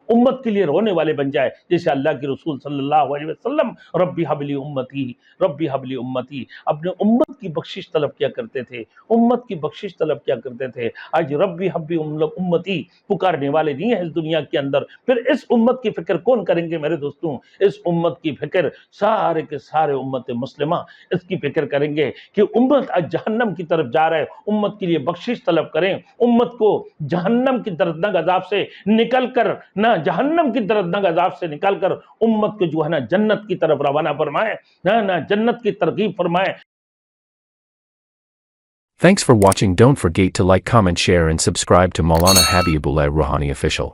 امت کے لیے رونے والے بن جائے، جیسے اللہ کے رسول صلی اللہ علیہ وسلم ربی حبلی امتی، ربی حبلی امتی، اپنے امت کی بخشش طلب کیا کرتے تھے، امت کی بخشش طلب کیا کرتے تھے۔ آج ربی حبلی امتی پکارنے والے نہیں ہیں اس دنیا کے اندر، پھر اس امت کی فکر کون کریں گے میرے دوستوں؟ اس امت کی فکر سارے کے سارے امت مسلمہ اس کی فکر کریں گے کہ امت آج جہنم کی طرف جا رہا ہے، امت کے لیے بخشش طلب کریں، امت کو جہنم کی دردناک عذاب سے نکل کر نہ جہنم کی دردناک عذاب سے نکال کر امت کو جو ہے نا جنت کی طرف روانہ فرمائے، نہ جنت کی ترغیب فرمائے۔ Thanks for watching. Don't forget to like, comment, share and subscribe to Maulana Habibullah Rouhani Official.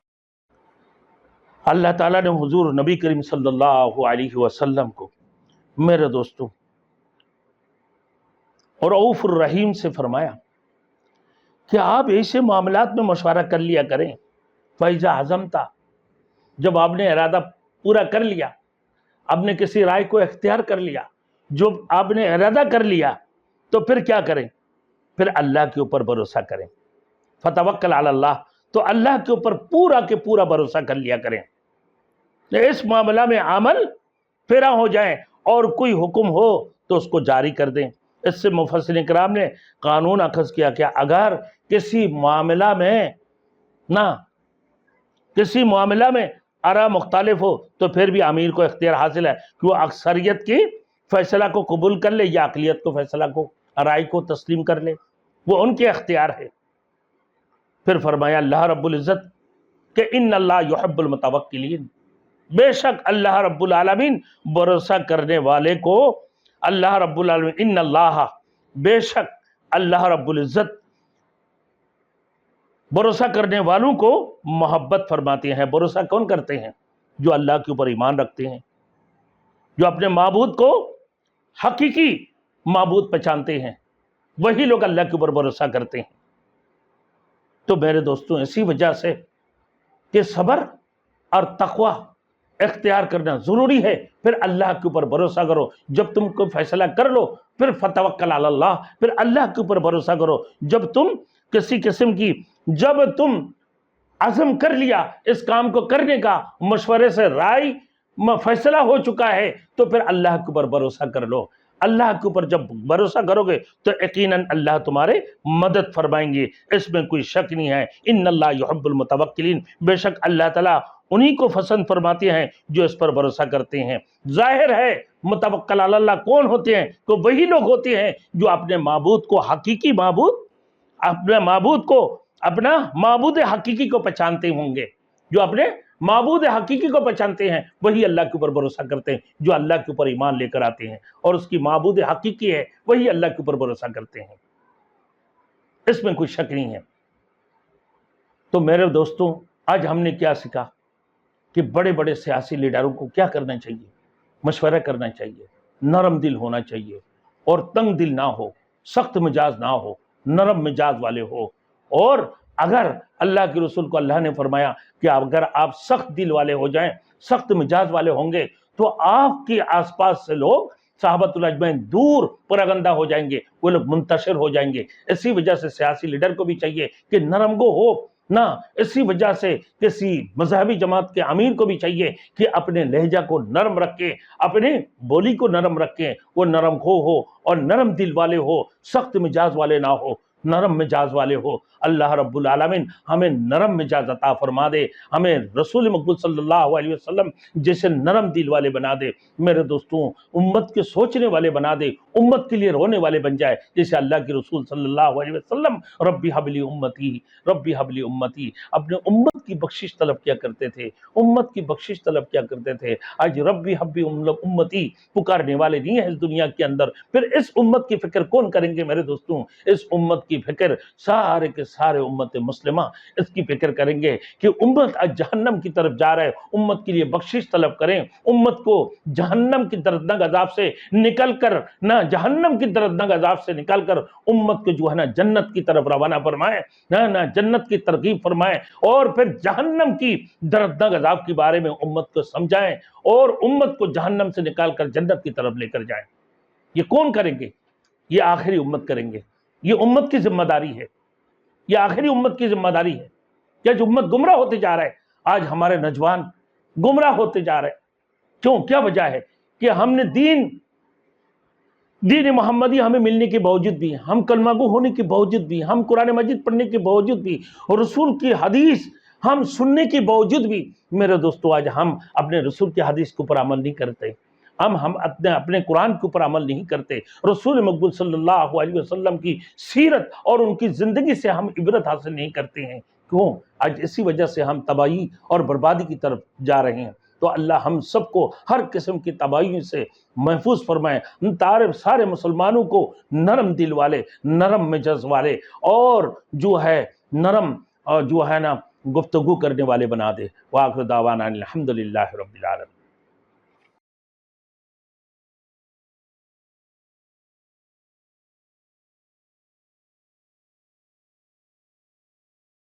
اللہ تعالیٰ نے حضور نبی کریم صلی اللہ علیہ وسلم کو میرے دوستوں اور رؤوف الرحیم سے فرمایا کہ آپ ایسے معاملات میں مشورہ کر لیا کریں، فَإِذَا عَزَمْتَ، جب آپ نے ارادہ پورا کر لیا، آپ نے کسی رائے کو اختیار کر لیا، جو آپ نے ارادہ کر لیا، تو پھر کیا کریں؟ پھر اللہ کے اوپر بھروسہ کریں، فَتَوَكَّلْ عَلَى اللَّهِ، تو اللہ کے اوپر پورا کے پورا بھروسہ کر لیا کریں، اس معاملہ میں عمل پیرا ہو جائیں اور کوئی حکم ہو تو اس کو جاری کر دیں۔ اس سے مفسرین کرام نے قانون اخذ کیا کہ اگر کسی معاملہ میں آراء مختلف ہو تو پھر بھی امیر کو اختیار حاصل ہے کہ وہ اکثریت کی فیصلہ کو قبول کر لے یا اقلیت کو فیصلہ کو رائے کو تسلیم کر لے، وہ ان کے اختیار ہے۔ پھر فرمایا اللہ رب العزت کہ ان اللہ یحب المتوکلین، بے شک اللہ رب العالمین بھروسہ کرنے والے کو، اللہ رب العالمین ان اللہ، بے شک اللہ رب العزت بھروسہ کرنے والوں کو محبت فرماتے ہیں۔ بھروسہ کون کرتے ہیں؟ جو اللہ کے اوپر ایمان رکھتے ہیں، جو اپنے معبود کو حقیقی معبود پہچانتے ہیں، وہی لوگ اللہ کے اوپر بھروسہ کرتے ہیں۔ تو میرے دوستوں اسی وجہ سے کہ صبر اور تقوی اختیار کرنا ضروری ہے، پھر اللہ کے اوپر بھروسہ کرو، جب تم کو فیصلہ کر لو پھر فتوکل علی اللہ، پھر اللہ کے اوپر بھروسہ کرو، جب تم کسی قسم کی جب تم عزم کر لیا اس کام کو کرنے کا، مشورے سے رائے فیصلہ ہو چکا ہے، تو پھر اللہ کے اوپر بھروسہ کر لو۔ اللہ کے اوپر جب بھروسہ کرو گے تو یقیناً اللہ تمہارے مدد فرمائیں گے، اس میں کوئی شک نہیں ہے۔ ان اللہ یحب المتوکلین، بے شک اللہ تعالیٰ انہی کو پسند فرماتے ہیں جو اس پر بھروسہ کرتے ہیں۔ ظاہر ہے متوکل علی اللہ کون ہوتے ہیں؟ تو وہی لوگ ہوتے ہیں جو اپنے معبود کو حقیقی معبود، اپنے معبود کو، اپنا معبود حقیقی کو پہچانتے ہوں گے، جو اپنے معبود حقیقی کو پہچانتے ہیں وہی اللہ کے اوپر بھروسہ کرتے ہیں، جو اللہ کے اوپر ایمان لے کر آتے ہیں اور اس کی معبود حقیقی ہے وہی اللہ کے اوپر بھروسہ کرتے ہیں، اس میں کوئی شک نہیں ہے۔ تو میرے دوستوں آج ہم نے کیا سیکھا کہ بڑے بڑے سیاسی لیڈروں کو کیا کرنا چاہیے؟ مشورہ کرنا چاہیے، نرم دل ہونا چاہیے اور تنگ دل نہ ہو، سخت مزاج نہ ہو، نرم مزاج والے ہو۔ اور اگر اللہ کے رسول کو اللہ نے فرمایا کہ اگر آپ سخت دل والے ہو جائیں، سخت مزاج والے ہوں گے تو آپ کے آس پاس سے لوگ صحابۃ الاجمعین دور پراگندہ ہو جائیں گے، وہ لوگ منتشر ہو جائیں گے۔ اسی وجہ سے سیاسی لیڈر کو بھی چاہیے کہ نرم گو ہو نہ، اسی وجہ سے کسی مذہبی جماعت کے امیر کو بھی چاہیے کہ اپنے لہجہ کو نرم رکھیں، اپنے بولی کو نرم رکھیں، وہ نرم خو ہو اور نرم دل والے ہو، سخت مزاج والے نہ ہو، نرم مزاج والے ہو۔ اللہ رب العالمین ہمیں نرم مزاج عطا فرما دے، ہمیں رسول مقبول صلی اللہ علیہ وسلم جیسے نرم دل والے بنا دے میرے دوستوں، امت کے سوچنے والے بنا دے، امت کے لیے رونے والے بن جائے، جیسے اللہ کے رسول صلی اللہ علیہ وسلم ربی حبلی امتی، ربی حبلی امتی، اپنے امت کی بخشش طلب کیا کرتے تھے، امت کی بخشش طلب کیا کرتے تھے۔ آج ربی حبلی امتی پکارنے والے نہیں ہیں اس دنیا کے اندر، پھر اس امت کی فکر کون کریں گے میرے دوستوں؟ اس امت کی فکر سارے کے سارے امت مسلمہ اس کی فکر کریں گے کہ امت آج جہنم کی طرف جا رہا ہے، امت کے لیے بخشش طلب کریں، امت کو جہنم کی دردناک عذاب سے نکل کر نہ جہنم کی دردناک عذاب سے نکال کر امت کو جو ہے نا جنت کی طرف روانہ فرمائے، نہ جنت کی ترغیب فرمائے، اور پھر جہنم کی دردناک عذاب کے بارے میں امت کو سمجھائیں اور امت کو جہنم سے نکال کر جنت کی طرف لے کر جائیں۔ یہ کون کریں گے؟ یہ آخری امت کریں گے، یہ امت کی ذمہ داری ہے، یہ آخری امت کی ذمہ داری ہے۔ کیا جو امت گمراہ ہوتے جا رہا ہے، آج ہمارے نوجوان گمراہ ہوتے جا رہے ہیں. کیوں؟ کیا وجہ ہے کہ ہم نے دین محمدی ہمیں ملنے کے باوجود بھی، ہم کلمہ گو ہونے کے باوجود بھی، ہم قرآن مجید پڑھنے کے باوجود بھی، اور رسول کی حدیث ہم سننے کے باوجود بھی، میرے دوستو آج ہم اپنے رسول کی حدیث کے اوپر عمل نہیں کرتے. ہم اپنے قرآن کے اوپر عمل نہیں کرتے. رسول مقبول صلی اللہ علیہ وسلم کی سیرت اور ان کی زندگی سے ہم عبرت حاصل نہیں کرتے ہیں. کیوں؟ آج اسی وجہ سے ہم تباہی اور بربادی کی طرف جا رہے ہیں. تو اللہ ہم سب کو ہر قسم کی تباہی سے محفوظ فرمائے. سارے مسلمانوں کو نرم دل والے، نرم مزاج والے، اور جو ہے نرم جو ہے نا گفتگو کرنے والے بنا دے. وآخر دعوانا الحمدللہ رب العالمین.